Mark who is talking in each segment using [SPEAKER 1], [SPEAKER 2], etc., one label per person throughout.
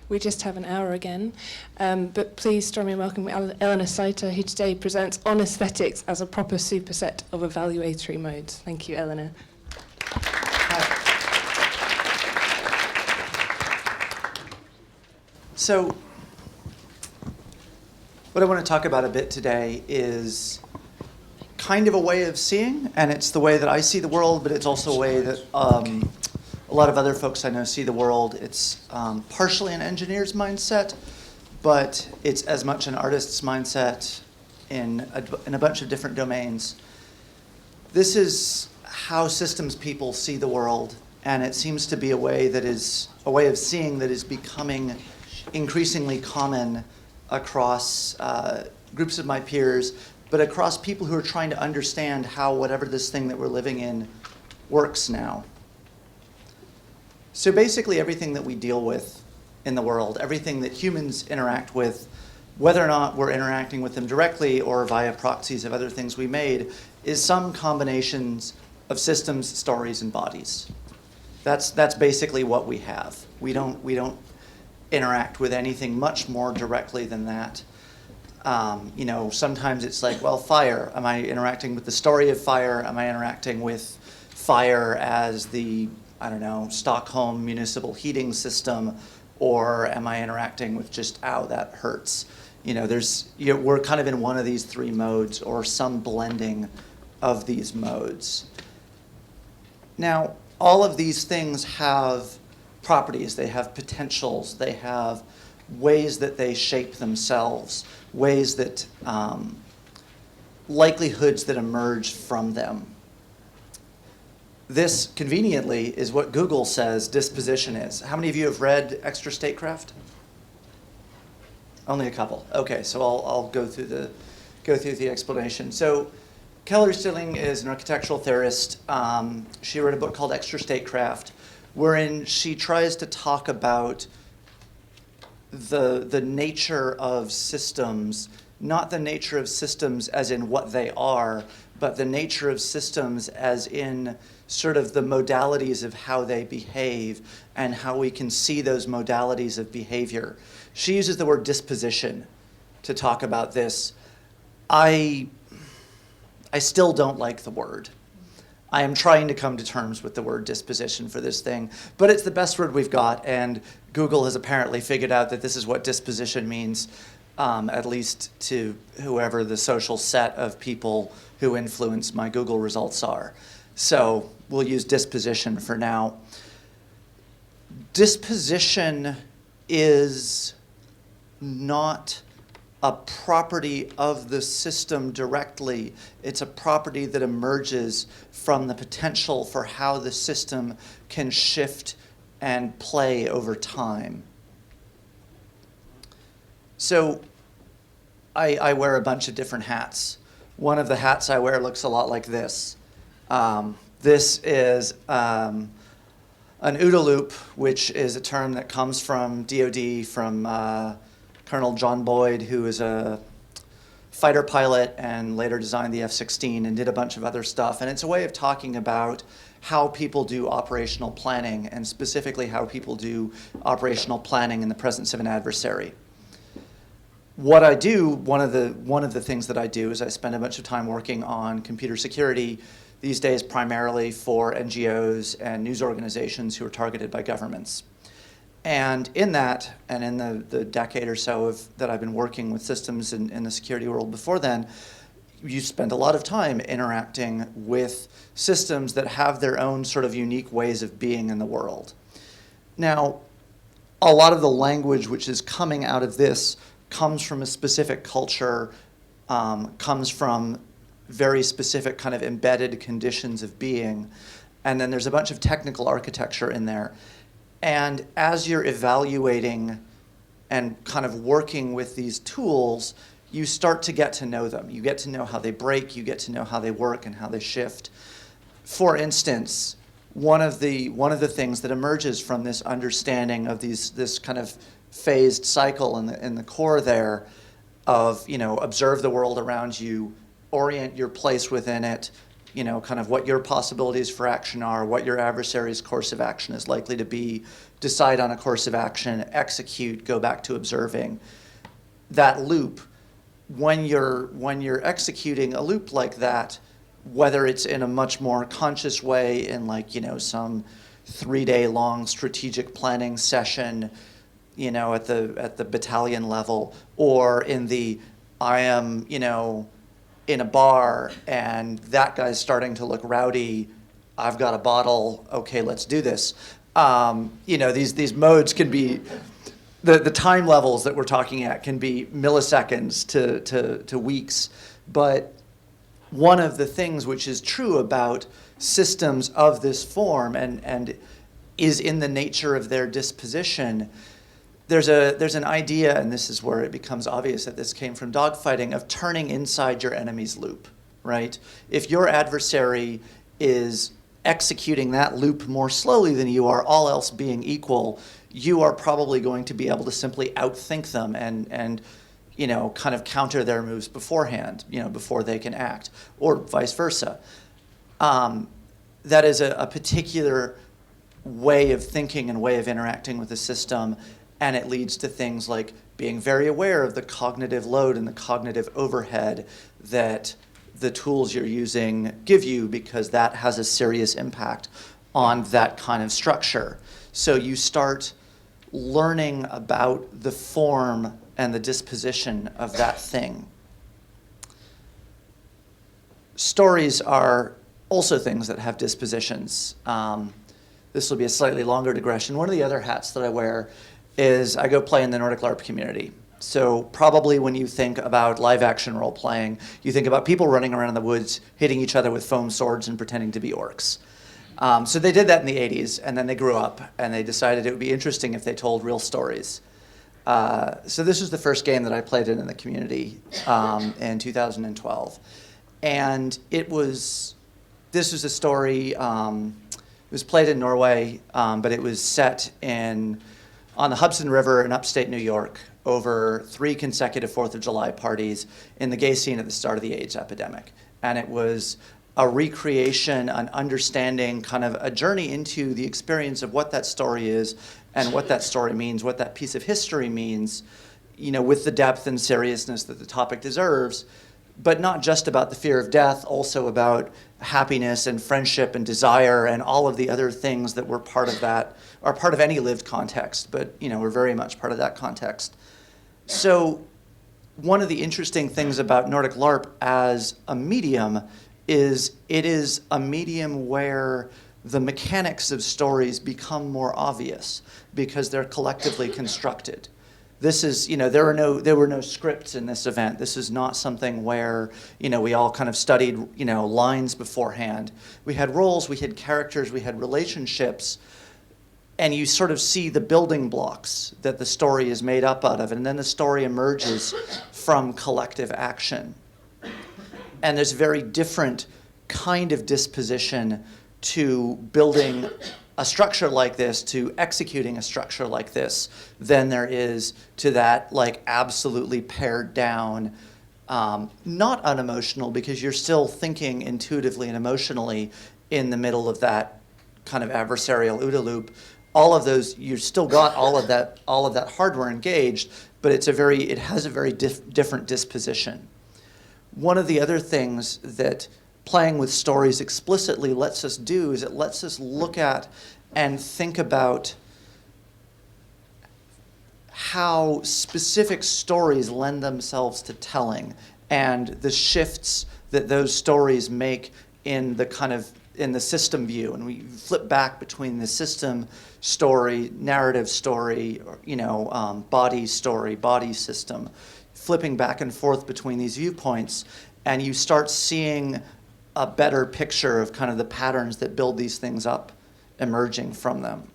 [SPEAKER 1] We just have an hour again. But please join me in welcoming Eleanor Saitta, who today presents on aesthetics as a proper superset of evaluatory modes. Thank you, Eleanor.
[SPEAKER 2] So, what I want to talk about a bit today is kind of a way of seeing, and it's the way that I see the world, but it's also a way that a lot of other folks I know see the world. It's partially an engineer's mindset, but it's as much an artist's mindset in a bunch of different domains. This is how systems people see the world, and it seems to be a way of seeing that is becoming increasingly common across groups of my peers, but across people who are trying to understand how whatever this thing that we're living in works now. So basically everything that we deal with in the world, everything that humans interact with, whether or not we're interacting with them directly or via proxies of other things we made, is some combinations of systems, stories, and bodies. That's basically what we have. We don't interact with anything much more directly than that. Sometimes it's like, well, fire. Am I interacting with the story of fire? Am I interacting with fire as the, Stockholm municipal heating system? Or am I interacting with just, ow, that hurts? We're kind of in one of these three modes or some blending of these modes. Now, all of these things have properties, they have potentials, they have ways that they shape themselves, ways that, likelihoods that emerge from them. This, conveniently, is what Google says disposition is. How many of you have read Extra Statecraft? Only a couple. Okay, so I'll go through the explanation. So, Eleanor Saitta is an architectural theorist. She wrote a book called Extra Statecraft, wherein she tries to talk about the nature of systems, not the nature of systems as in what they are, but the nature of systems as in sort of the modalities of how they behave and how we can see those modalities of behavior. She uses the word disposition to talk about this. I still don't like the word. I am trying to come to terms with the word disposition for this thing, but it's the best word we've got, and Google has apparently figured out that this is what disposition means, at least to whoever the social set of people who influence my Google results are. So we'll use disposition for now. Disposition is not a property of the system directly. It's a property that emerges from the potential for how the system can shift and play over time. So I wear a bunch of different hats. One of the hats I wear looks a lot like this. This is an OODA loop, which is a term that comes from DoD, from Colonel John Boyd, who is a fighter pilot and later designed the F-16 and did a bunch of other stuff. And it's a way of talking about how people do operational planning, and specifically how people do operational planning in the presence of an adversary. What I do, one of the things that I do is I spend a bunch of time working on computer security, these days primarily for NGOs and news organizations who are targeted by governments. And in that, and in the decade or so that I've been working with systems in the security world before then, you spend a lot of time interacting with systems that have their own sort of unique ways of being in the world. Now, a lot of the language which is coming out of this comes from a specific culture, comes from very specific kind of embedded conditions of being, and then there's a bunch of technical architecture in there. And as you're evaluating and kind of working with these tools, you start to get to know them. You get to know how they break, you get to know how they work and how they shift. For instance, one of the things that emerges from this understanding of this kind of phased cycle in the core there of, observe the world around you, orient your place within it, kind of what your possibilities for action are, what your adversary's course of action is likely to be, decide on a course of action, execute, go back to observing. That loop, when you're executing a loop like that, whether it's in a much more conscious way in some 3-day long strategic planning session, at the battalion level, or in the I am, in a bar and that guy's starting to look rowdy, I've got a bottle, okay, let's do this. These modes can be, the time levels that we're talking at can be milliseconds to weeks. But one of the things which is true about systems of this form and is in the nature of their disposition, there's an idea, and this is where it becomes obvious that this came from dogfighting, of turning inside your enemy's loop, right? If your adversary is executing that loop more slowly than you are, all else being equal, you are probably going to be able to simply outthink them and kind of counter their moves beforehand, before they can act, or vice versa. That is a particular way of thinking and way of interacting with the system, and it leads to things like being very aware of the cognitive load and the cognitive overhead that the tools you're using give you, because that has a serious impact on that kind of structure. So you start learning about the form and the disposition of that thing. Stories are also things that have dispositions. This will be a slightly longer digression. One of the other hats that I wear is I go play in the Nordic LARP community. So probably when you think about live action role playing, you think about people running around in the woods, hitting each other with foam swords and pretending to be orcs. So they did that in the 80s, and then they grew up, and they decided it would be interesting if they told real stories. So this was the first game that I played in the community in 2012. And this was a story, it was played in Norway, but it was set on the Hudson River in upstate New York over 3 consecutive 4th of July parties in the gay scene at the start of the AIDS epidemic. And it was a recreation, an understanding, kind of a journey into the experience of what that story is and what that story means, what that piece of history means, with the depth and seriousness that the topic deserves, but not just about the fear of death, also about happiness and friendship and desire and all of the other things that were part of that, are part of any lived context, but we're very much part of that context. So one of the interesting things about Nordic LARP as a medium is it is a medium where the mechanics of stories become more obvious because they're collectively constructed. This is, there were no scripts in this event. This is not something where, we all kind of studied, lines beforehand. We had roles, we had characters, we had relationships, and you sort of see the building blocks that the story is made up out of, and then the story emerges from collective action. And there's a very different kind of disposition to building a structure like this, to executing a structure like this, than there is to that absolutely pared down, not unemotional, because you're still thinking intuitively and emotionally in the middle of that kind of adversarial OODA loop. All of those, you've still got all of that hardware engaged, but it has a very different disposition. One of the other things that playing with stories explicitly lets us do is it lets us look at and think about how specific stories lend themselves to telling and the shifts that those stories make in the system view. And we flip back between the system story, narrative story, body story, body system, flipping back and forth between these viewpoints, and you start seeing a better picture of kind of the patterns that build these things up emerging from them.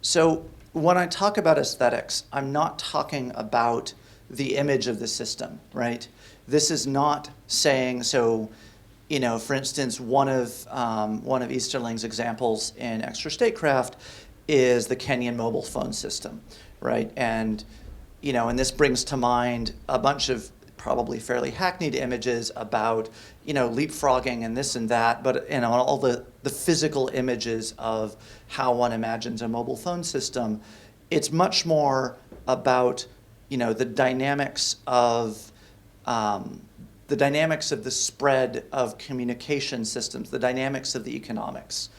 [SPEAKER 2] So when I talk about aesthetics, I'm not talking about the image of the system, right? This is not saying, so, for instance, one of Easterling's examples in Extra Statecraft is the Kenyan mobile phone system, right? And, and this brings to mind a bunch of probably fairly hackneyed images about, leapfrogging and this and that, but all the physical images of how one imagines a mobile phone system. It's much more about, the dynamics of the spread of communication systems, the dynamics of the economics.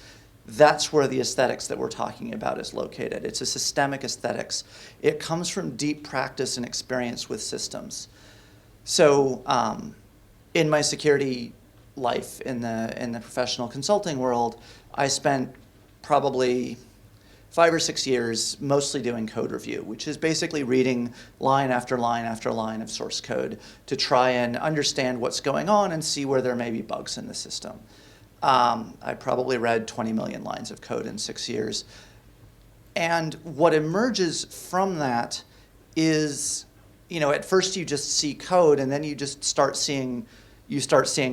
[SPEAKER 2] That's where the aesthetics that we're talking about is located. It's a systemic aesthetics. It comes from deep practice and experience with systems. So in my security life in the professional consulting world, I spent probably 5 or 6 years mostly doing code review, which is basically reading line after line after line of source code to try and understand what's going on and see where there may be bugs in the system. I probably read 20 million lines of code in 6 years. And what emerges from that is, at first you just see code, and then you just start seeing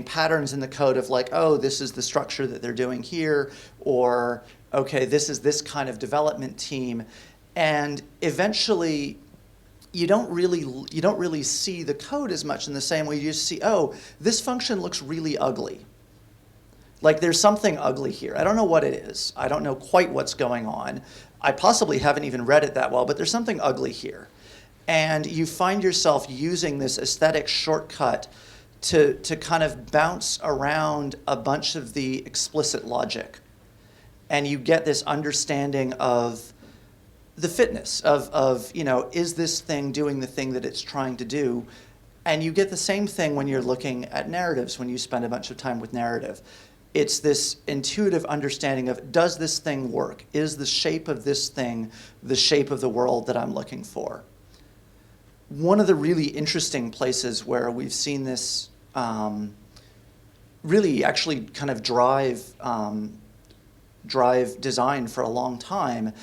[SPEAKER 2] patterns in the code of like, oh, this is the structure that they're doing here, or okay, this is this kind of development team. And eventually you don't really see the code as much in the same way. You just see, oh, this function looks really ugly. Like there's something ugly here. I don't know what it is. I don't know quite what's going on. I possibly haven't even read it that well, but there's something ugly here. And you find yourself using this aesthetic shortcut to kind of bounce around a bunch of the explicit logic. And you get this understanding of the fitness of is this thing doing the thing that it's trying to do? And you get the same thing when you're looking at narratives, when you spend a bunch of time with narrative. It's this intuitive understanding of, does this thing work? Is the shape of this thing the shape of the world that I'm looking for? One of the really interesting places where we've seen this really actually kind of drive design for a long time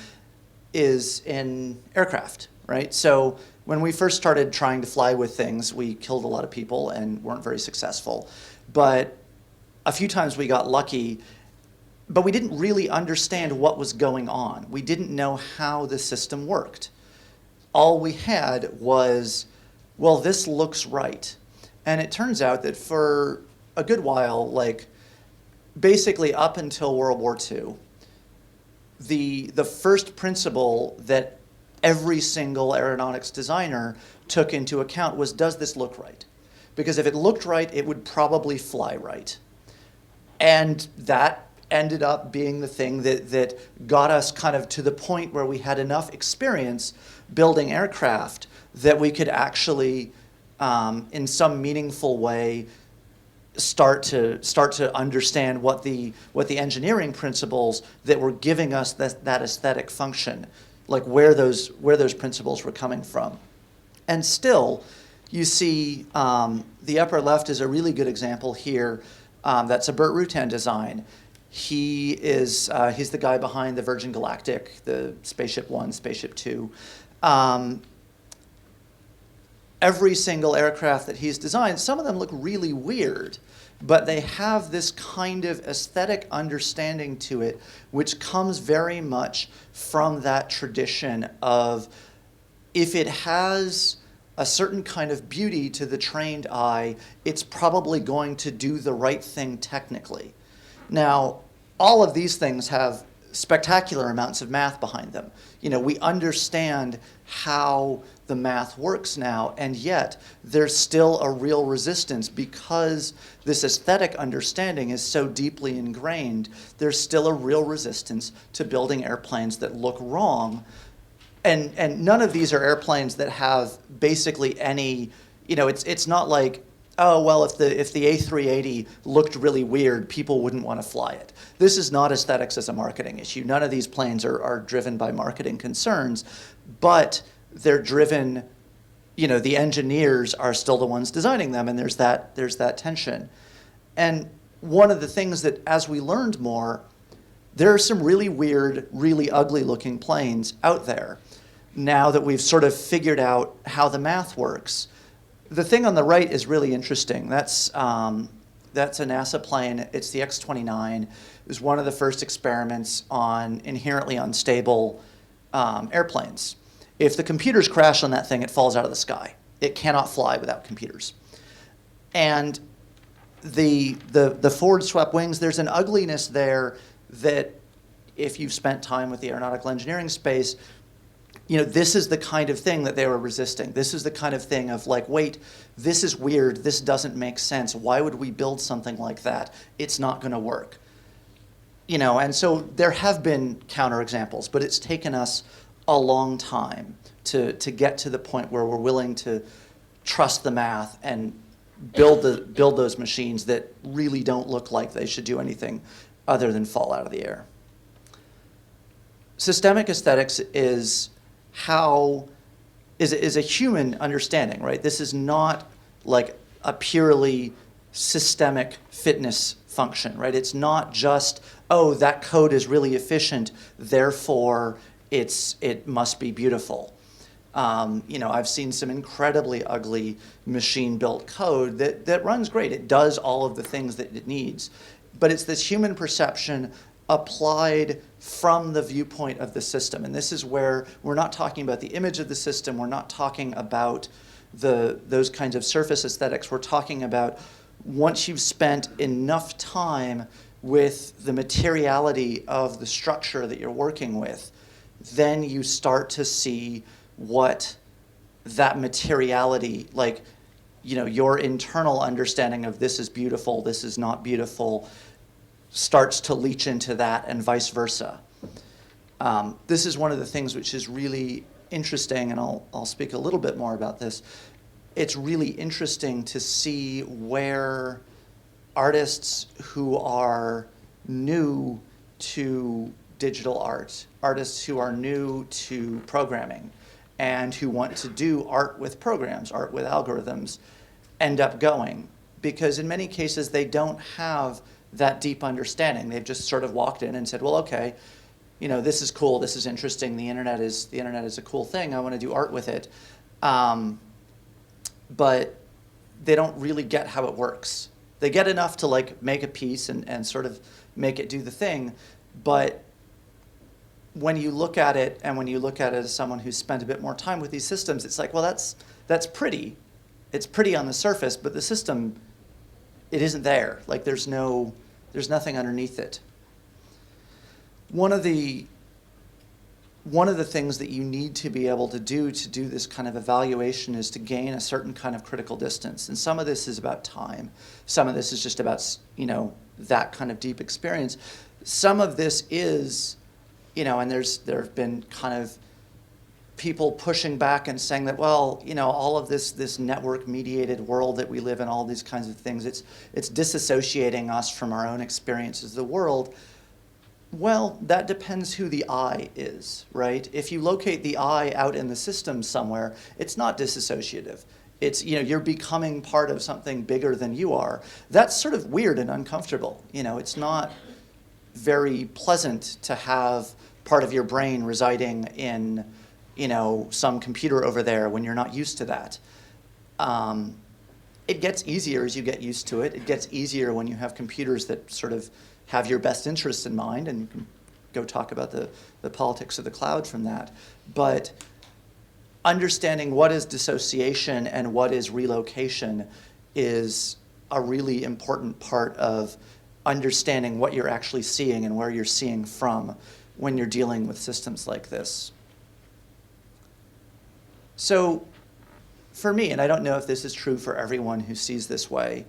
[SPEAKER 2] is in aircraft, right? So when we first started trying to fly with things, we killed a lot of people and weren't very successful. But a few times we got lucky, but we didn't really understand what was going on. We didn't know how the system worked. All we had was, well, this looks right. And it turns out that for a good while, like basically up until World War II, the first principle that every single aeronautics designer took into account was, does this look right? Because if it looked right, it would probably fly right. And that ended up being the thing that got us kind of to the point where we had enough experience building aircraft that we could actually, in some meaningful way, start to understand what the engineering principles that were giving us that aesthetic function, like where those principles were coming from. And still, you see the upper left is a really good example here. That's a Burt Rutan design. He's the guy behind the Virgin Galactic, the Spaceship One, Spaceship Two. Every single aircraft that he's designed, some of them look really weird, but they have this kind of aesthetic understanding to it, which comes very much from that tradition of, if it has a certain kind of beauty to the trained eye, it's probably going to do the right thing technically. Now, all of these things have spectacular amounts of math behind them. We understand how the math works now, and yet there's still a real resistance because this aesthetic understanding is so deeply ingrained. There's still a real resistance to building airplanes that look wrong. And none of these are airplanes that have basically any, it's not like, oh, well, if the A380 looked really weird, people wouldn't want to fly it. This is not aesthetics as a marketing issue. None of these planes are driven by marketing concerns, but they're driven, the engineers are still the ones designing them, and there's that tension. And one of the things that, as we learned more, there are some really weird, really ugly looking planes out there now that we've sort of figured out how the math works. The thing on the right is really interesting. That's a NASA plane. It's the X-29. It was one of the first experiments on inherently unstable airplanes. If the computers crash on that thing, it falls out of the sky. It cannot fly without computers. And the forward swept wings, there's an ugliness there that if you've spent time with the aeronautical engineering space, you know, this is the kind of thing that they were resisting. This is the kind of thing of like, wait, this is weird. This doesn't make sense. Why would we build something like that? It's not going to work. You know, and so there have been counterexamples, but it's taken us a long time to get to the point where we're willing to trust the math and build those machines that really don't look like they should do anything other than fall out of the air. Systemic aesthetics is a human understanding, right? This is not like a purely systemic fitness function, right? It's not just, oh, that code is really efficient, therefore it must be beautiful. You know, I've seen some incredibly ugly machine-built code that runs great. It does all of the things that it needs. But it's this human perception applied from the viewpoint of the system. And this is where we're not talking about the image of the system. We're not talking about those kinds of surface aesthetics. We're talking about once you've spent enough time with the materiality of the structure that you're working with, then you start to see what that materiality, like, you know, your internal understanding of this is beautiful, this is not beautiful, starts to leach into that, and vice versa. This is one of the things which is really interesting, and I'll speak a little bit more about this. It's really interesting to see where artists who are new to digital art, artists who are new to programming, and who want to do art with programs, art with algorithms, end up going. Because in many cases, they don't have that deep understanding. They've just sort of walked in and said, well, okay, you know, this is cool, this is interesting, the internet is a cool thing, I want to do art with it. But they don't really get how it works. They get enough to like make a piece and sort of make it do the thing, but when you look at it, and when you look at it as someone who's spent a bit more time with these systems, it's like, well, that's pretty. It's pretty on the surface, but the system, it isn't there. Like there's nothing underneath it. One of the things that you need to be able to do this kind of evaluation is to gain a certain kind of critical distance. And some of this is about time. Some of this is just about, you know, that kind of deep experience. Some of this is, you know, and there have been kind of people pushing back and saying that, well, you know, all of this network-mediated world that we live in, all these kinds of things, it's disassociating us from our own experiences of the world. Well, that depends who the I is, right? If you locate the I out in the system somewhere, it's not disassociative. It's, you know, you're becoming part of something bigger than you are. That's sort of weird and uncomfortable. You know, it's not very pleasant to have part of your brain residing in, you know, some computer over there when you're not used to that. It gets easier as you get used to it. It gets easier when you have computers that sort of have your best interests in mind, and you can go talk about the politics of the cloud from that. But understanding what is dissociation and what is relocation is a really important part of understanding what you're actually seeing and where you're seeing from when you're dealing with systems like this. So for me, and I don't know if this is true for everyone who sees this way,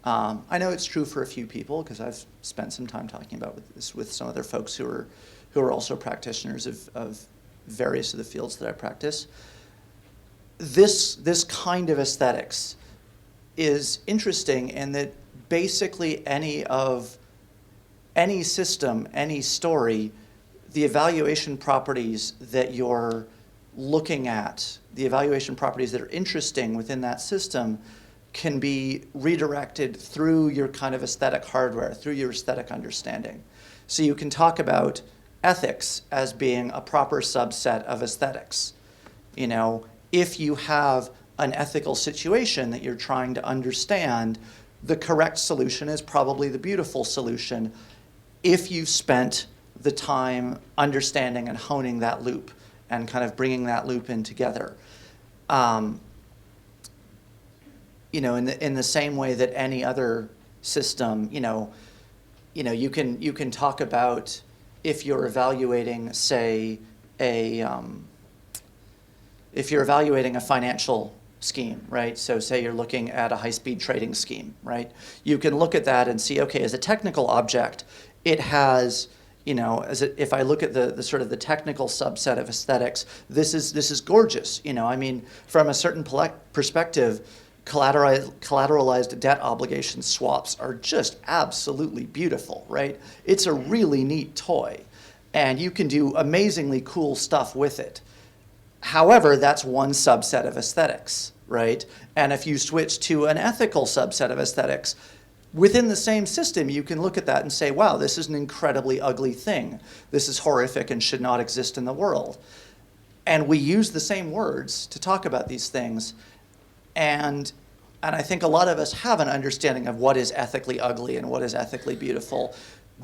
[SPEAKER 2] I know it's true for a few people because I've spent some time talking about this with some other folks who are also practitioners of various of the fields that I practice. This kind of aesthetics is interesting in that basically any system, any story, the evaluation properties that you're looking at, the evaluation properties that are interesting within that system can be redirected through your kind of aesthetic hardware, through your aesthetic understanding. So you can talk about ethics as being a proper subset of aesthetics. You know, if you have an ethical situation that you're trying to understand, the correct solution is probably the beautiful solution if you've spent the time understanding and honing that loop and kind of bringing that loop in together. in the same way that any other system, you can talk about if you're evaluating, say, if you're evaluating a financial scheme, right? So say you're looking at a high-speed trading scheme, right? You can look at that and see, okay, as a technical object, it has, if I look at the sort of the technical subset of aesthetics, this is gorgeous. I mean, from a certain perspective, collateralized debt obligation swaps are just absolutely beautiful, right? It's a really neat toy, and you can do amazingly cool stuff with it. However, that's one subset of aesthetics, right? And if you switch to an ethical subset of aesthetics, within the same system, you can look at that and say, wow, this is an incredibly ugly thing. This is horrific and should not exist in the world. And we use the same words to talk about these things. And I think a lot of us have an understanding of what is ethically ugly and what is ethically beautiful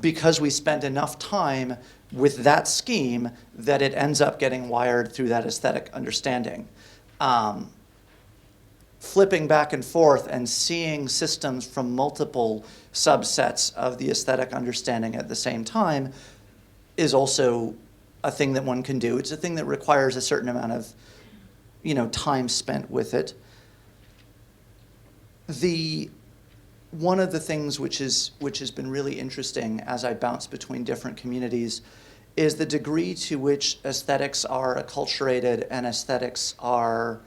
[SPEAKER 2] because we spend enough time with that scheme that it ends up getting wired through that aesthetic understanding. Flipping back and forth and seeing systems from multiple subsets of the aesthetic understanding at the same time is also a thing that one can do. It's a thing that requires a certain amount of time spent with it. One of the things which has been really interesting as I bounce between different communities is the degree to which aesthetics are acculturated and aesthetics are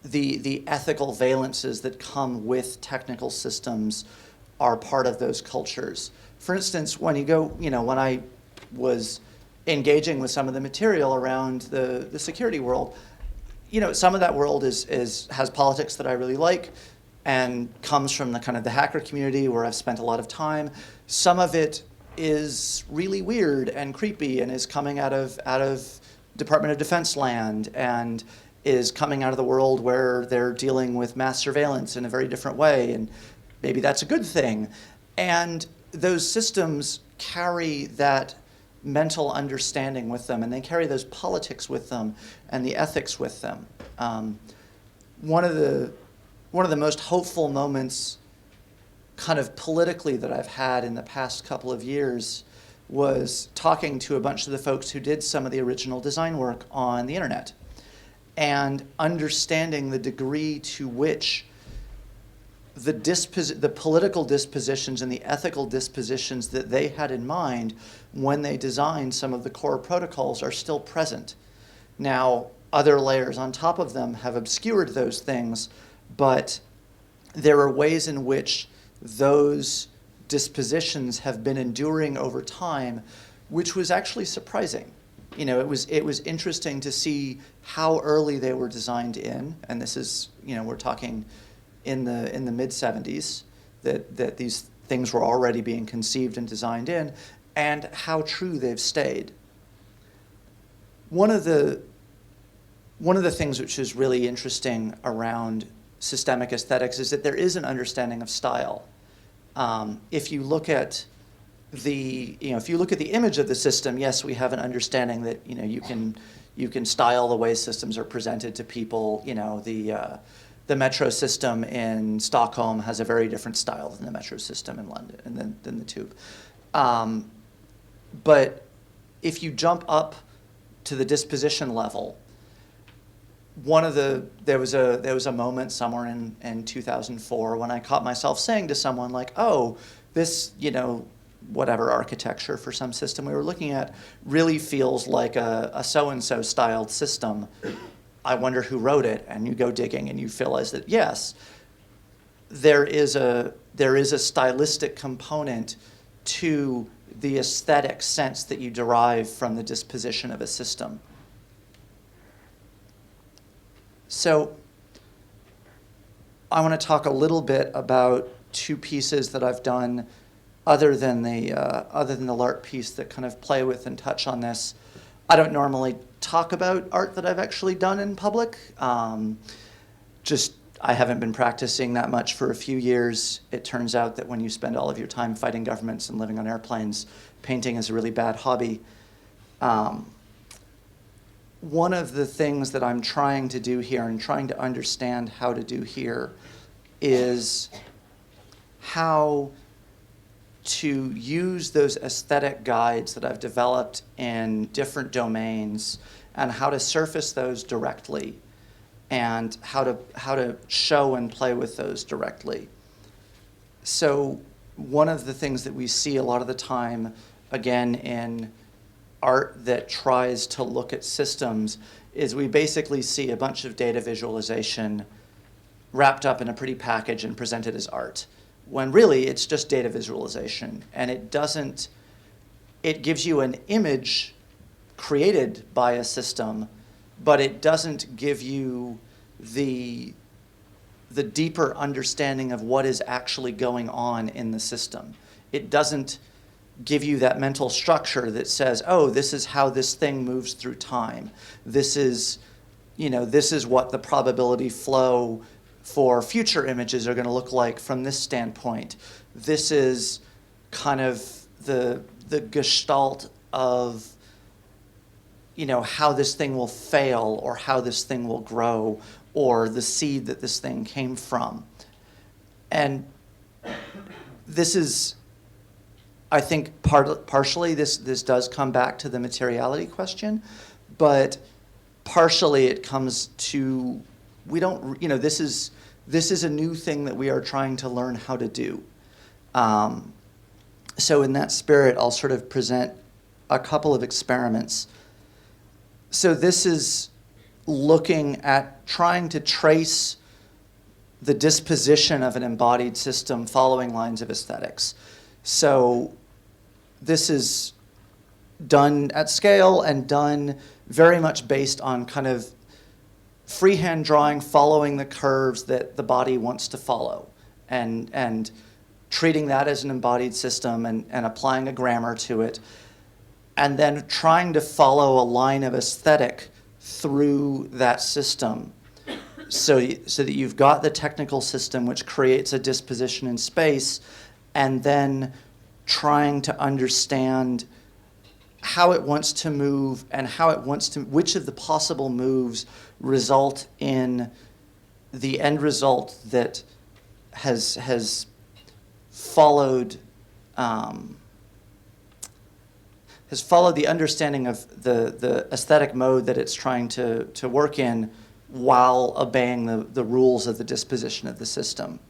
[SPEAKER 2] the ethical valences that come with technical systems are part of those cultures. For instance, when you go, when I was engaging with some of the material around the security world, some of that world has politics that I really like and comes from the kind of the hacker community where I've spent a lot of time. Some of it is really weird and creepy and is coming out of Department of Defense land and is coming out of the world where they're dealing with mass surveillance in a very different way, and maybe that's a good thing. And those systems carry that mental understanding with them, and they carry those politics with them and the ethics with them. One of the most hopeful moments kind of politically that I've had in the past couple of years was talking to a bunch of the folks who did some of the original design work on the internet and understanding the degree to which the political dispositions and the ethical dispositions that they had in mind when they designed some of the core protocols are still present. Now, other layers on top of them have obscured those things, but there are ways in which those dispositions have been enduring over time, which was actually surprising. It was interesting to see how early they were designed in, and this is, we're talking in the mid-70s, that these things were already being conceived and designed in, and how true they've stayed. One of the things which is really interesting around systemic aesthetics is that there is an understanding of style. If you look at the image of the system, yes, we have an understanding that you can style the way systems are presented to people. The metro system in Stockholm has a very different style than the metro system in London and than the tube. But if you jump up to the disposition level, there was a moment somewhere in 2004 when I caught myself saying to someone like, oh, this, whatever architecture for some system we were looking at really feels like a so-and-so styled system. I wonder who wrote it, and you go digging and you realize that yes, there is a stylistic component to the aesthetic sense that you derive from the disposition of a system. So I want to talk a little bit about two pieces that I've done other than the LARP piece that kind of play with and touch on this. I don't normally talk about art that I've actually done in public. I haven't been practicing that much for a few years. It turns out that when you spend all of your time fighting governments and living on airplanes, painting is a really bad hobby. one of the things that I'm trying to do here and trying to understand how to do here is how to use those aesthetic guides that I've developed in different domains and how to surface those directly and how to show and play with those directly. So one of the things that we see a lot of the time, again, in art that tries to look at systems is we basically see a bunch of data visualization wrapped up in a pretty package and presented as art, when really it's just data visualization. And it gives you an image created by a system, but it doesn't give you the deeper understanding of what is actually going on in the system. It doesn't give you that mental structure that says, oh, this is how this thing moves through time. This is what the probability flow for future images are going to look like from this standpoint. This is kind of the gestalt of how this thing will fail or how this thing will grow or the seed that this thing came from. And this is, I think, partially this does come back to the materiality question, but partially it comes to, this is a new thing that we are trying to learn how to do. So in that spirit, I'll sort of present a couple of experiments. So this is looking at trying to trace the disposition of an embodied system following lines of aesthetics. So this is done at scale and done very much based on kind of freehand drawing, following the curves that the body wants to follow, and treating that as an embodied system and applying a grammar to it, and then trying to follow a line of aesthetic through that system so that you've got the technical system which creates a disposition in space, and then trying to understand how it wants to move and which of the possible moves result in the end result that has followed the understanding of the aesthetic mode that it's trying to work in while obeying the rules of the disposition of the system.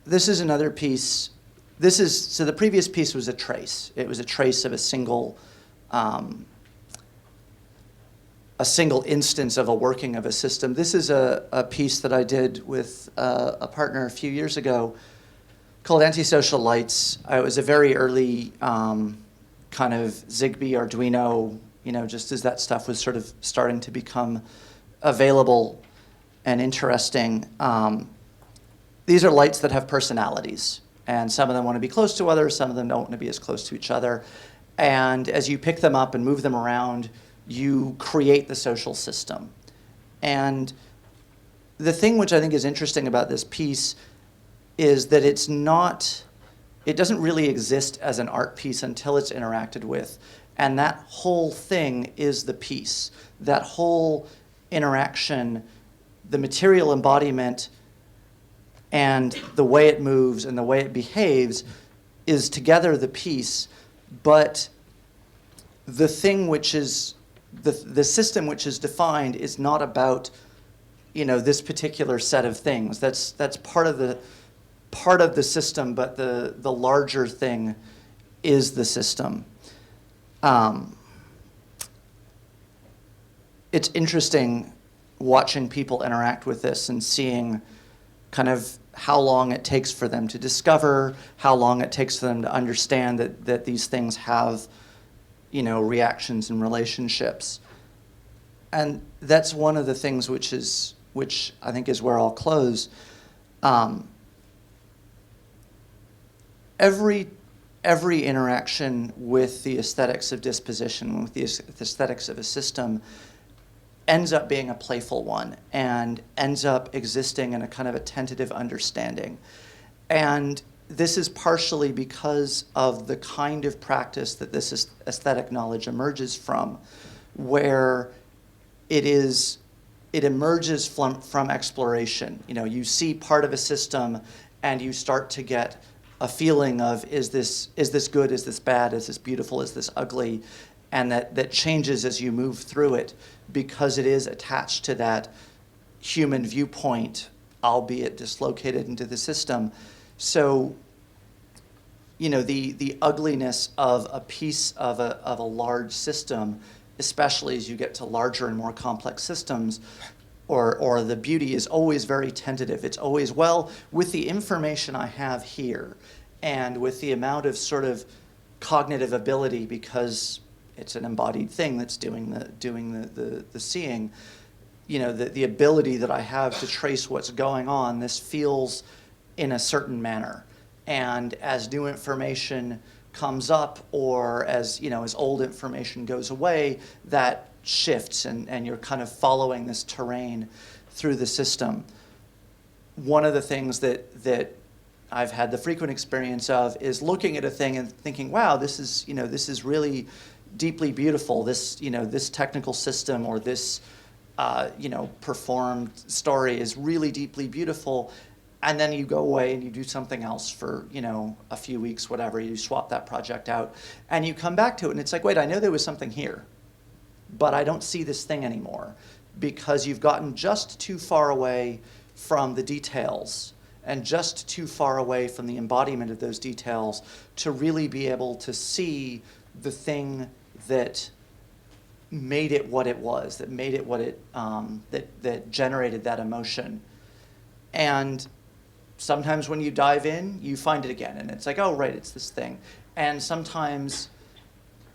[SPEAKER 2] This is another piece. So the previous piece was a trace. It was a trace of a single instance of a working of a system. This is a piece that I did with a partner a few years ago called Antisocial Lights. It was a very early kind of Zigbee, Arduino, just as that stuff was sort of starting to become available and interesting. These are lights that have personalities, and some of them want to be close to others, some of them don't want to be as close to each other. And as you pick them up and move them around, you create the social system. And the thing which I think is interesting about this piece is that it doesn't really exist as an art piece until it's interacted with. And that whole thing is the piece. That whole interaction, the material embodiment, and the way it moves and the way it behaves is together the piece. But the thing which is, the system which is defined is not about, this particular set of things. That's part of the system, but the larger thing is the system. It's interesting watching people interact with this and seeing kind of how long it takes for them to discover, how long it takes for them to understand that these things have, reactions and relationships. And that's one of the things which I think is where I'll close. Every interaction with the aesthetics of disposition, with the aesthetics of a system, ends up being a playful one and ends up existing in a kind of a tentative understanding. And this is partially because of the kind of practice that this aesthetic knowledge emerges from, where it emerges from exploration. You know, you see part of a system and you start to get a feeling of, is this good, is this bad, is this beautiful, is this ugly? And that changes as you move through it, because it is attached to that human viewpoint, albeit dislocated into the system. So, you know, the ugliness of a piece of a large system, especially as you get to larger and more complex systems, or the beauty is always very tentative. It's always, well, with the information I have here, and with the amount of sort of cognitive ability, because it's an embodied thing that's doing the seeing, you know, the ability that I have to trace what's going on, this feels in a certain manner. And as new information comes up, or as, you know, as old information goes away, that shifts, and you're kind of following this terrain through the system. One of the things that I've had the frequent experience of is looking at a thing and thinking, wow, this is really deeply beautiful. This, you know, this technical system, or this, you know, performed story is really deeply beautiful. And then you go away and you do something else for, you know, a few weeks, whatever. You swap that project out, and you come back to it, and it's like, wait, I know there was something here, but I don't see this thing anymore, because you've gotten just too far away from the details, and just too far away from the embodiment of those details to really be able to see the thing that made it what it was, that made it what it, that generated that emotion. And sometimes when you dive in, you find it again, and it's like, oh, right, it's this thing. And sometimes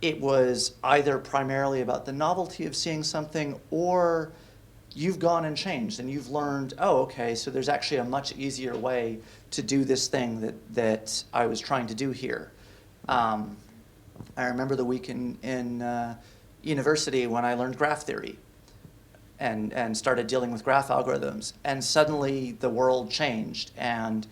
[SPEAKER 2] it was either primarily about the novelty of seeing something, or you've gone and changed, and you've learned, oh, okay, so there's actually a much easier way to do this thing that I was trying to do here. I remember the week in university when I learned graph theory and started dealing with graph algorithms, and suddenly the world changed, and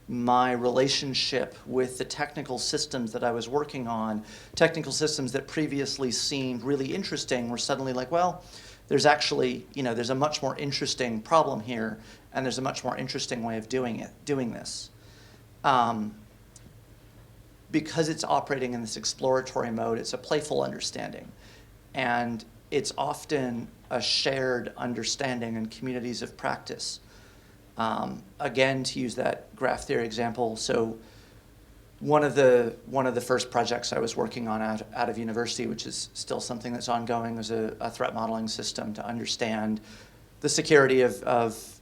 [SPEAKER 2] my relationship with the technical systems that I was working on, technical systems that previously seemed really interesting, were suddenly like, well, there's actually, you know, there's a much more interesting problem here, and there's a much more interesting way of doing this. Because it's operating in this exploratory mode, it's a playful understanding. And it's often a shared understanding in communities of practice. Again, to use that graph theory example, so one of the first projects I was working on out of university, which is still something that's ongoing, was a threat modeling system to understand the security of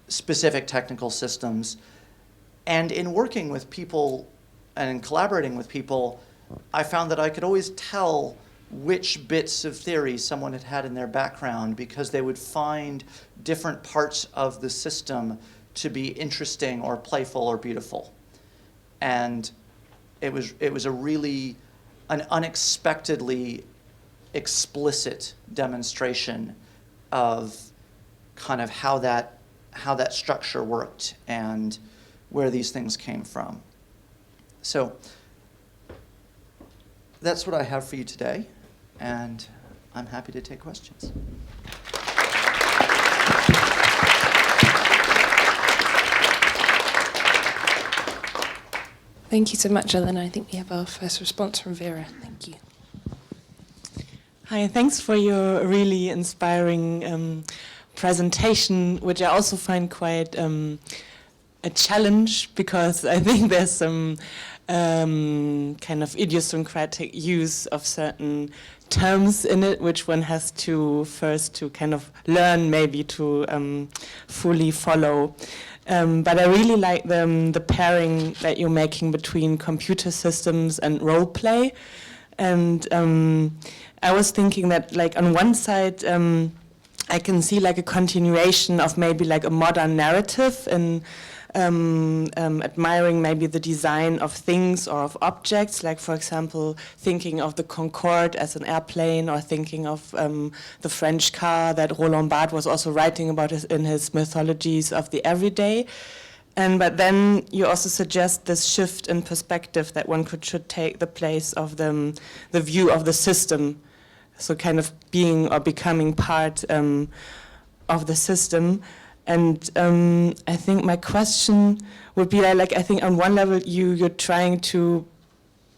[SPEAKER 2] specific technical systems. And in working with people and in collaborating with people, I found that I could always tell which bits of theory someone had had in their background, because they would find different parts of the system to be interesting or playful or beautiful. And it was a really an unexpectedly explicit demonstration of kind of how that structure worked and where these things came from. So that's what I have for you today, and I'm happy to take questions.
[SPEAKER 1] Thank you so much, Eleanor. I think we have our first response from Vera. Thank you.
[SPEAKER 3] Hi, thanks for your really inspiring presentation, which I also find quite a challenge, because I think there's some kind of idiosyncratic use of certain terms in it, which one has to first to kind of learn maybe to fully follow. But I really like the pairing that you're making between computer systems and role play. And I was thinking that, like, on one side, I can see like a continuation of maybe like a modern narrative and admiring maybe the design of things or of objects, like, for example, thinking of the Concorde as an airplane, or thinking of the French car that Roland Barthes was also writing about in his mythologies of the everyday. But then you also suggest this shift in perspective that one should take the place of the view of the system, so kind of being or becoming part of the system. And I think my question would be like, I think on one level you're trying to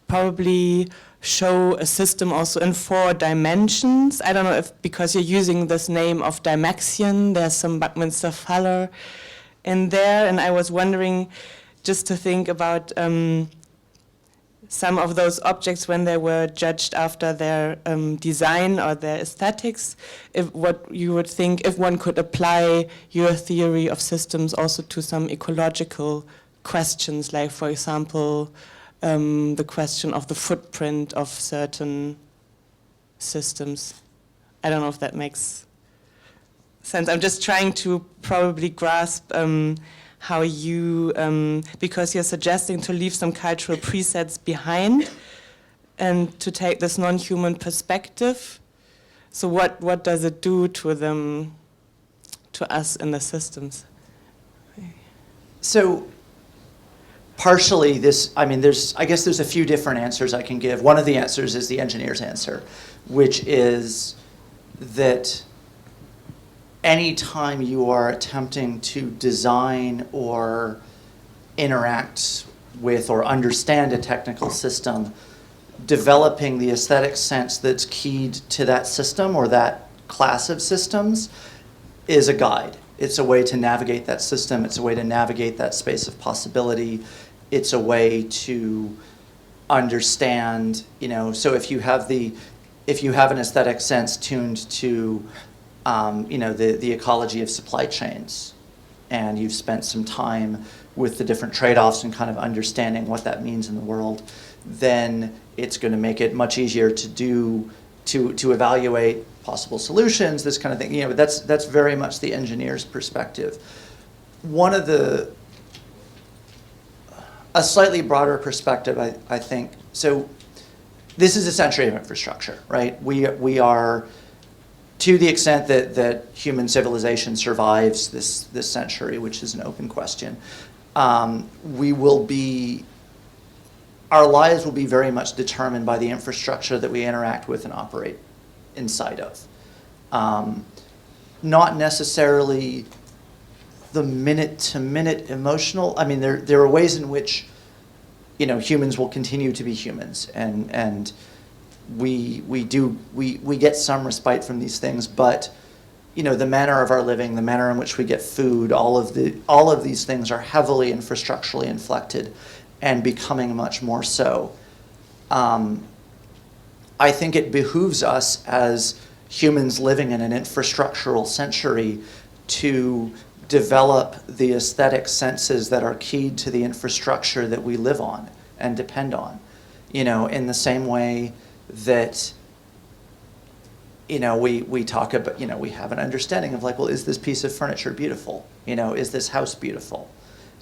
[SPEAKER 3] probably show a system also in 4 dimensions. I don't know if because you're using this name of Dymaxion, there's some Buckminster Fuller in there, and I was wondering just to think about some of those objects when they were judged after their design or their aesthetics, what you would think if one could apply your theory of systems also to some ecological questions, like for example, the question of the footprint of certain systems. I don't know if that makes sense. I'm just trying to probably grasp how you, because you're suggesting to leave some cultural presets behind and to take this non-human perspective. So what does it do to them, to us in the systems?
[SPEAKER 2] So partially this, I mean, I guess there's a few different answers I can give. One of the answers is the engineer's answer, which is that anytime you are attempting to design or interact with or understand a technical system, developing the aesthetic sense that's keyed to that system or that class of systems is a guide. It's a way to navigate that system. It's a way to navigate that space of possibility. It's a way to understand, you know, so if you have an aesthetic sense tuned to you know, the ecology of supply chains, and you've spent some time with the different trade-offs and kind of understanding what that means in the world, then it's going to make it much easier to evaluate possible solutions, this kind of thing. You know, that's very much the engineer's perspective. One of a slightly broader perspective, I think. So this is a century of infrastructure, right? We are, to the extent that human civilization survives this century, which is an open question, our lives will be very much determined by the infrastructure that we interact with and operate inside of. Not necessarily the minute-to-minute emotional. I mean, there are ways in which, you know, humans will continue to be humans, and we get some respite from these things, but you know, the manner of our living, the manner in which we get food, all of these things are heavily infrastructurally inflected and becoming much more so. I think it behooves us as humans living in an infrastructural century to develop the aesthetic senses that are keyed to the infrastructure that we live on and depend on. You know, in the same way that, you know, we talk about, you know, we have an understanding of like, well, is this piece of furniture beautiful? You know, is this house beautiful?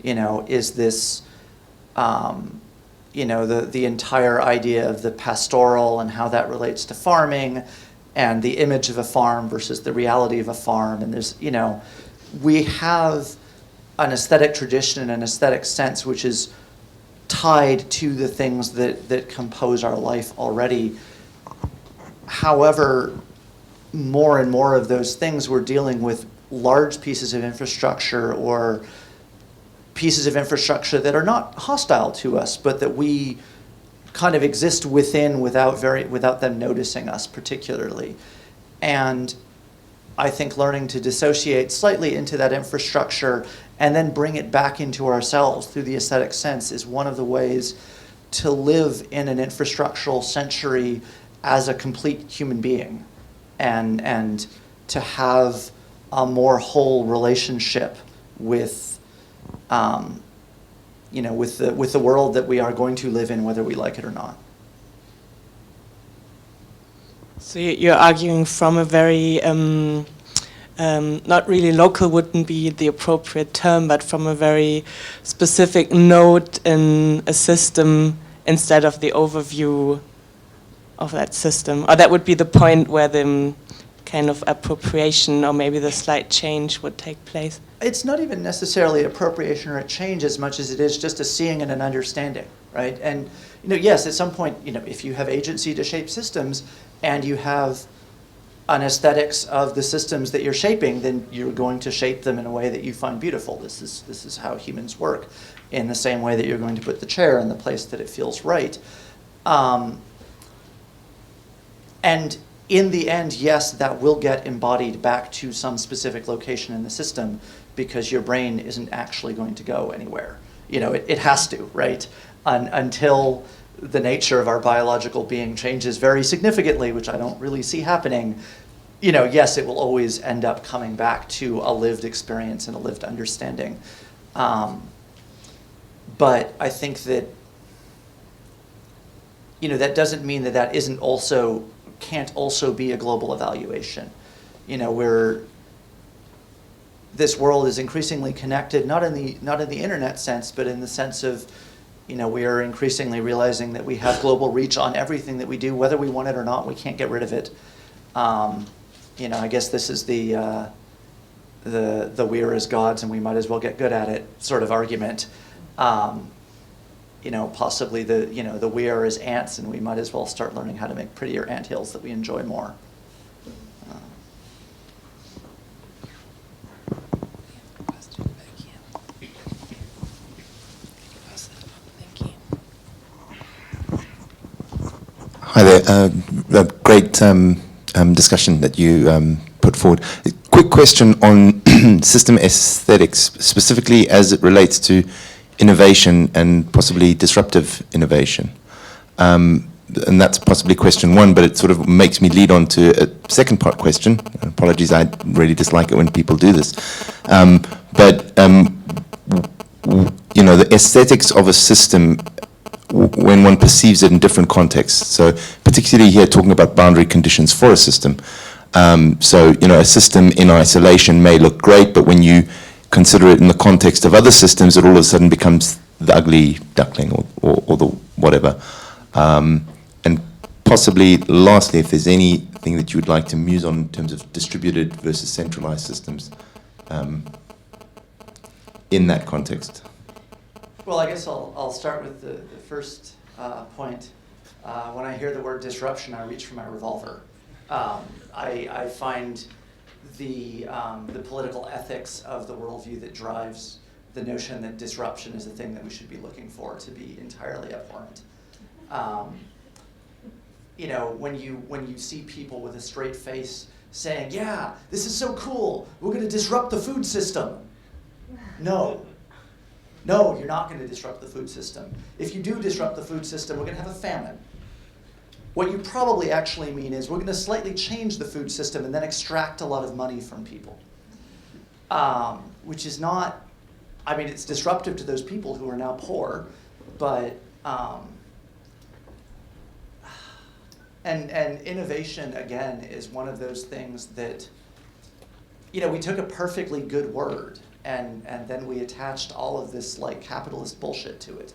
[SPEAKER 2] You know, is this, you know, the entire idea of the pastoral and how that relates to farming and the image of a farm versus the reality of a farm. And there's, you know, we have an aesthetic tradition and an aesthetic sense which is tied to the things that compose our life already. However, more and more of those things, we're dealing with large pieces of infrastructure or pieces of infrastructure that are not hostile to us, but that we kind of exist within without them noticing us particularly. And I think learning to dissociate slightly into that infrastructure and then bring it back into ourselves through the aesthetic sense is one of the ways to live in an infrastructural century as a complete human being, and to have a more whole relationship with, you know, with the world that we are going to live in, whether we like it or not.
[SPEAKER 3] So you're arguing from a very, not really local wouldn't be the appropriate term, but from a very specific node in a system instead of the overview of that system. Or that would be the point where the kind of appropriation or maybe the slight change would take place?
[SPEAKER 2] It's not even necessarily appropriation or a change as much as it is just a seeing and an understanding, right? And yes, at some point, if you have agency to shape systems and you have an aesthetics of the systems that you're shaping, then you're going to shape them in a way that you find beautiful. This is how humans work, in the same way that you're going to put the chair in the place that it feels right. And in the end, yes, that will get embodied back to some specific location in the system, because your brain isn't actually going to go anywhere. It has to, right? Until the nature of our biological being changes very significantly, which I don't really see happening, yes, it will always end up coming back to a lived experience and a lived understanding. But I think that, that doesn't mean that can't also be a global evaluation. This world is increasingly connected, not in the internet sense, but in the sense of, we are increasingly realizing that we have global reach on everything that we do, whether we want it or not. We can't get rid of it. I guess this is the we are as gods and we might as well get good at it sort of argument. Possibly the we are as ants and we might as well start learning how to make prettier anthills that we enjoy more.
[SPEAKER 4] Hi there. A great discussion that you put forward. A quick question on system aesthetics, specifically as it relates to innovation and possibly disruptive innovation. And that's possibly question one, but it sort of makes me lead on to a second part question. Apologies, I really dislike it when people do this. The aesthetics of a system when one perceives it in different contexts. So particularly here talking about boundary conditions for a system. A system in isolation may look great, but when you consider it in the context of other systems, it all of a sudden becomes the ugly duckling or the whatever. And possibly, lastly, if there's anything that you would like to muse on in terms of distributed versus centralized systems in that context.
[SPEAKER 2] Well, I guess I'll start with the first point. When I hear the word disruption, I reach for my revolver. I find the political ethics of the worldview that drives the notion that disruption is a thing that we should be looking for to be entirely abhorrent. When you see people with a straight face saying, "Yeah, this is so cool, we're going to disrupt the food system." No, you're not going to disrupt the food system. If you do disrupt the food system, we're going to have a famine. What you probably actually mean is we're going to slightly change the food system and then extract a lot of money from people. Which is not, it's disruptive to those people who are now poor, but, and innovation, again, is one of those things that, we took a perfectly good word and then we attached all of this capitalist bullshit to it.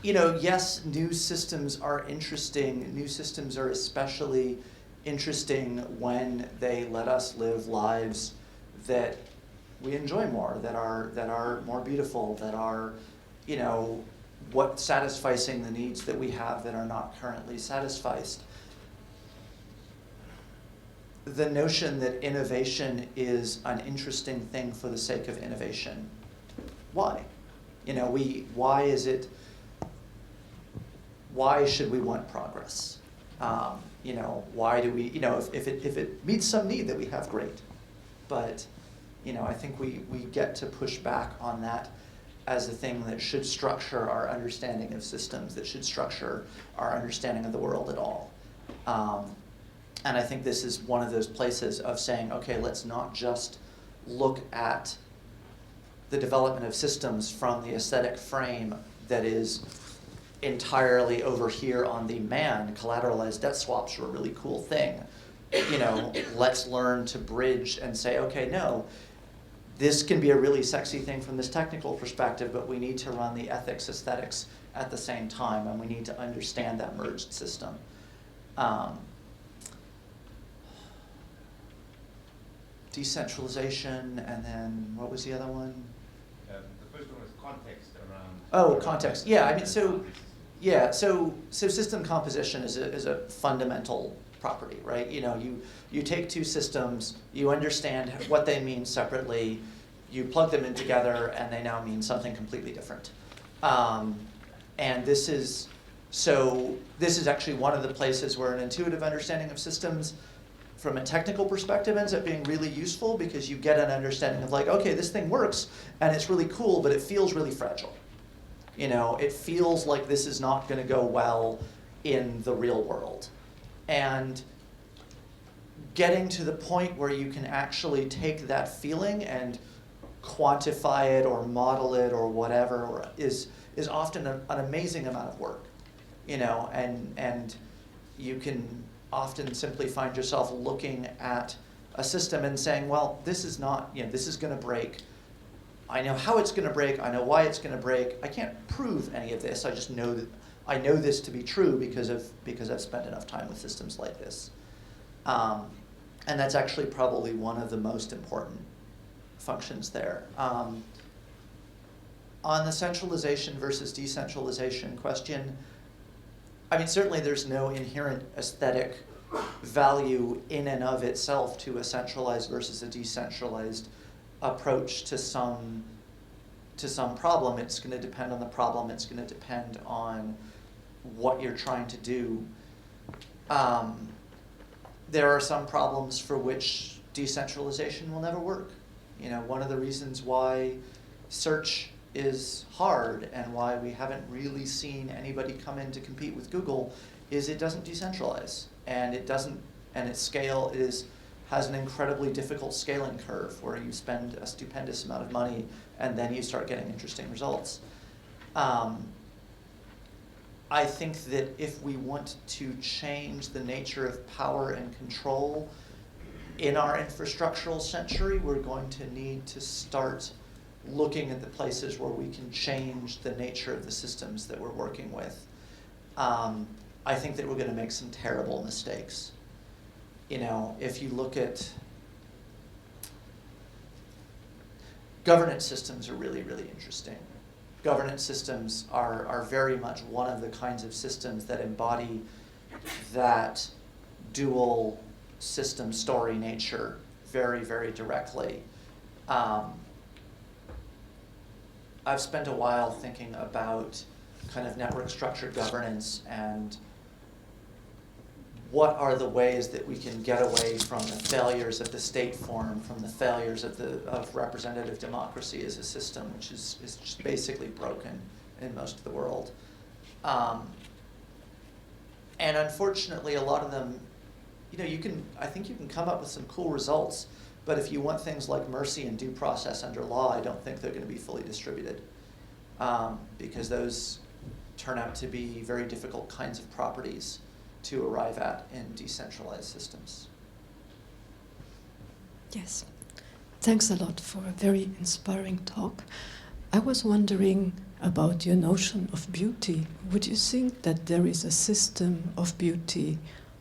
[SPEAKER 2] Yes, new systems are interesting. New systems are especially interesting when they let us live lives that we enjoy more, that are more beautiful, that are, what satisficing the needs that we have that are not currently satisfied. The notion that innovation is an interesting thing for the sake of innovation. Why? Why should we want progress? Why do we, if it meets some need that we have, great. But, I think we get to push back on that as a thing that should structure our understanding of systems, that should structure our understanding of the world at all. And I think this is one of those places of saying, okay, let's not just look at the development of systems from the aesthetic frame that is entirely over here on the collateralized debt swaps are a really cool thing. Let's learn to bridge and say, okay, no, this can be a really sexy thing from this technical perspective, but we need to run the ethics, aesthetics at the same time, and we need to understand that merged system. decentralization, and then what was the other one?
[SPEAKER 4] The first one was context around.
[SPEAKER 2] Oh, context. Yeah, I mean, so system composition is a fundamental property, right? You know, you take two systems, you understand what they mean separately, you plug them in together, and they now mean something completely different. And this is actually one of the places where an intuitive understanding of systems from a technical perspective ends up being really useful, because you get an understanding of like, okay, this thing works and it's really cool, but it feels really fragile. You know, it feels like this is not going to go well in the real world. And getting to the point where you can actually take that feeling and quantify it or model it or whatever is often an amazing amount of work. You know, and you can often simply find yourself looking at a system and saying, well, this is not, you know, this is going to break. I know how it's going to break. I know why it's going to break. I can't prove any of this. I just know that I know this to be true because I've spent enough time with systems like this. And that's actually probably one of the most important functions there. On the centralization versus decentralization question, I mean, certainly there's no inherent aesthetic value in and of itself to a centralized versus a decentralized approach to some problem. It's going to depend on the problem. It's going to depend on what you're trying to do. There are some problems for which decentralization will never work. You know, one of the reasons why search is hard and why we haven't really seen anybody come in to compete with Google is it doesn't decentralize, and it doesn't, and its scale has an incredibly difficult scaling curve where you spend a stupendous amount of money and then you start getting interesting results. I think that if we want to change the nature of power and control in our infrastructural century, we're going to need to start looking at the places where we can change the nature of the systems that we're working with. I think that we're going to make some terrible mistakes. You know, if you look at governance systems are really, really interesting. Governance systems are very much one of the kinds of systems that embody that dual system story nature very, very directly. I've spent a while thinking about kind of network structured governance and what are the ways that we can get away from the failures of the state form, from the failures of representative democracy as a system, which is just basically broken in most of the world. And unfortunately, a lot of them, you know, I think you can come up with some cool results, but if you want things like mercy and due process under law, I don't think they're going to be fully distributed, because those turn out to be very difficult kinds of properties to arrive at in decentralized systems.
[SPEAKER 5] Yes, thanks a lot for a very inspiring talk. I was wondering about your notion of beauty. Would you think that there is a system of beauty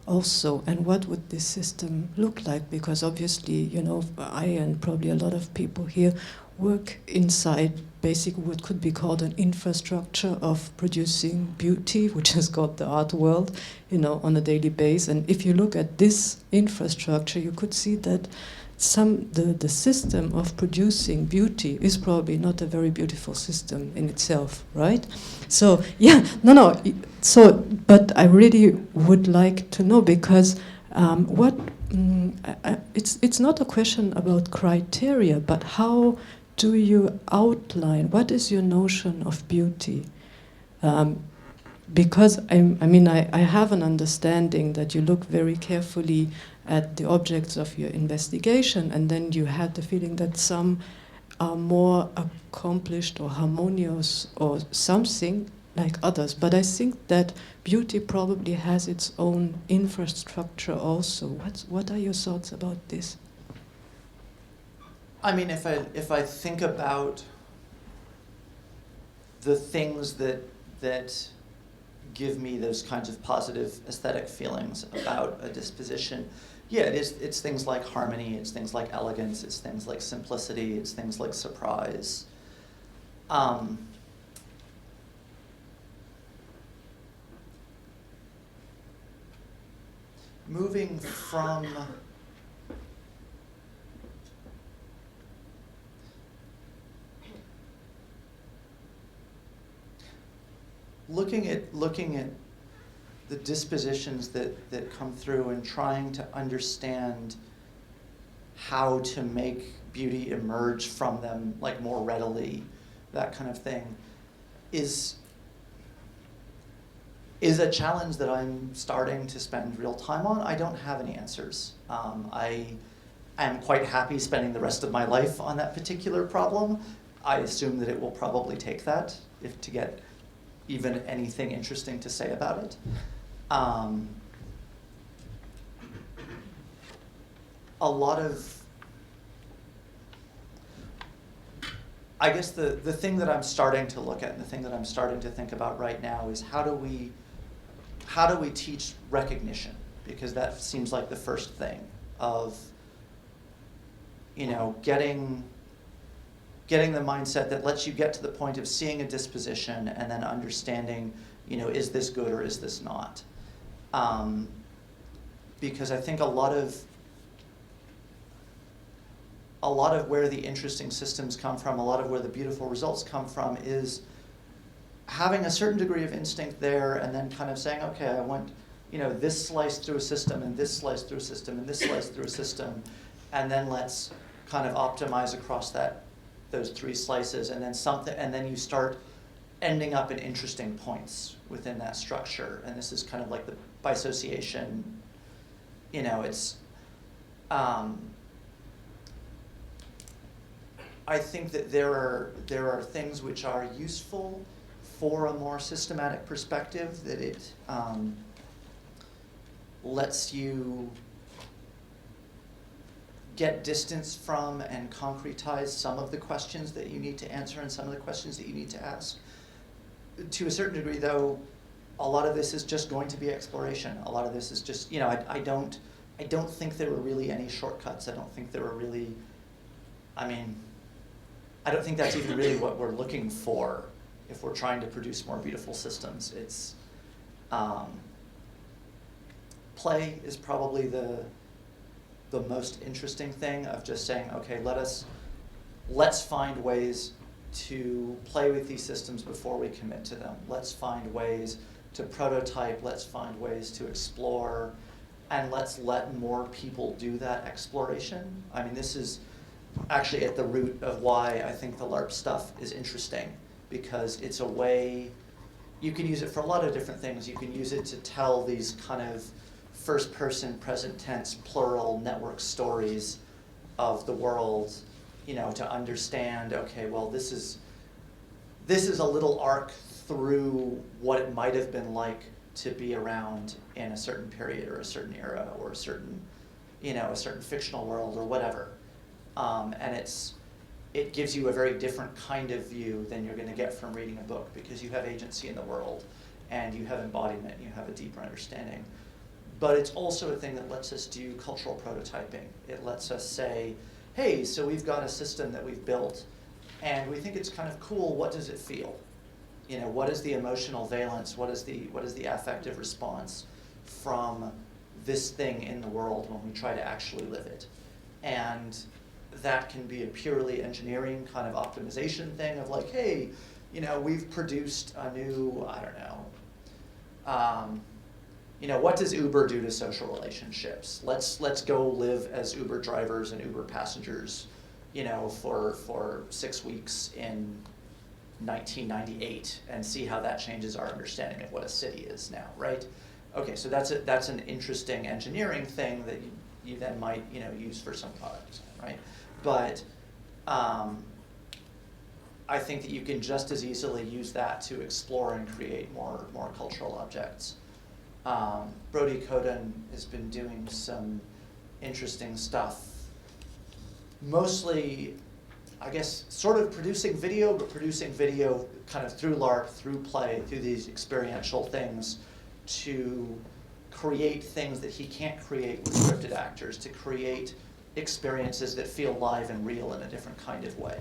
[SPEAKER 5] also, and what would this system look like? Because obviously, you know, I and probably a lot of people here work inside basically what could be called an infrastructure of producing beauty, which is called the art world, you know, on a daily basis. And if you look at this infrastructure, you could see that the system of producing beauty is probably not a very beautiful system in itself, right? So yeah, no. So, but I really would like to know, because it's not a question about criteria, but how do you outline, what is your notion of beauty? Because I have an understanding that you look very carefully at the objects of your investigation, and then you had the feeling that some are more accomplished or harmonious or something like others. But I think that beauty probably has its own infrastructure also. What are your thoughts about this?
[SPEAKER 2] I mean, if I think about the things that give me those kinds of positive aesthetic feelings about a disposition, Yeah, it's things like harmony, it's things like elegance, it's things like simplicity, it's things like surprise. Moving from looking at the dispositions that come through and trying to understand how to make beauty emerge from them like more readily, that kind of thing, is a challenge that I'm starting to spend real time on. I don't have any answers. I am quite happy spending the rest of my life on that particular problem. I assume that it will probably take that to get even anything interesting to say about it. I guess the thing that I'm starting to look at and the thing that I'm starting to think about right now is how do we teach recognition? Because that seems like the first thing of, getting the mindset that lets you get to the point of seeing a disposition and then understanding, is this good or is this not? Because I think a lot of where the interesting systems come from, a lot of where the beautiful results come from is having a certain degree of instinct there and then kind of saying, okay, I want, this slice through a system and this slice through a system and this slice through a system, and then let's kind of optimize across those three slices, and then you start ending up at interesting points within that structure. And this is kind of like the dissociation, it's, I think that there are things which are useful for a more systematic perspective, that it lets you get distance from and concretize some of the questions that you need to answer and some of the questions that you need to ask. To a certain degree, though, a lot of this is just going to be exploration. A lot of this is just, I don't think there were really any shortcuts. I don't think there were really, I don't think that's even really what we're looking for if we're trying to produce more beautiful systems. It's, play is probably the most interesting thing of just saying, okay, let's find ways to play with these systems before we commit to them. Let's find ways to prototype, let's find ways to explore, and let's let more people do that exploration. This is actually at the root of why I think the LARP stuff is interesting, because it's a way, you can use it for a lot of different things. You can use it to tell these kind of first person, present tense, plural network stories of the world, to understand, okay, well, this is a little arc through what it might have been like to be around in a certain period or a certain era or a certain fictional world or whatever. And it gives you a very different kind of view than you're going to get from reading a book, because you have agency in the world and you have embodiment, you have a deeper understanding. But it's also a thing that lets us do cultural prototyping. It lets us say, hey, so we've got a system that we've built and we think it's kind of cool. What does it feel? What is the emotional valence? What is the affective response from this thing in the world when we try to actually live it? And that can be a purely engineering kind of optimization thing of like, hey, we've produced a new, I don't know, what does Uber do to social relationships? Let's go live as Uber drivers and Uber passengers, for 6 weeks in 1998 and see how that changes our understanding of what a city is now, right? Okay, so that's an interesting engineering thing that you then might use for some product design, right? But I think that you can just as easily use that to explore and create more cultural objects. Brody Coden has been doing some interesting stuff, mostly, I guess, sort of producing video, but producing video kind of through LARP, through play, through these experiential things to create things that he can't create with scripted actors, to create experiences that feel live and real in a different kind of way.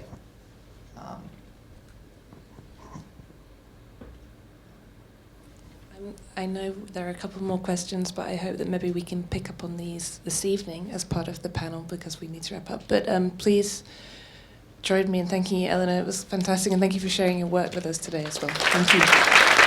[SPEAKER 1] I know there are a couple more questions, but I hope that maybe we can pick up on these this evening as part of the panel, because we need to wrap up. But please join me in thanking you, Eleanor. It was fantastic, and thank you for sharing your work with us today as well. Thank you.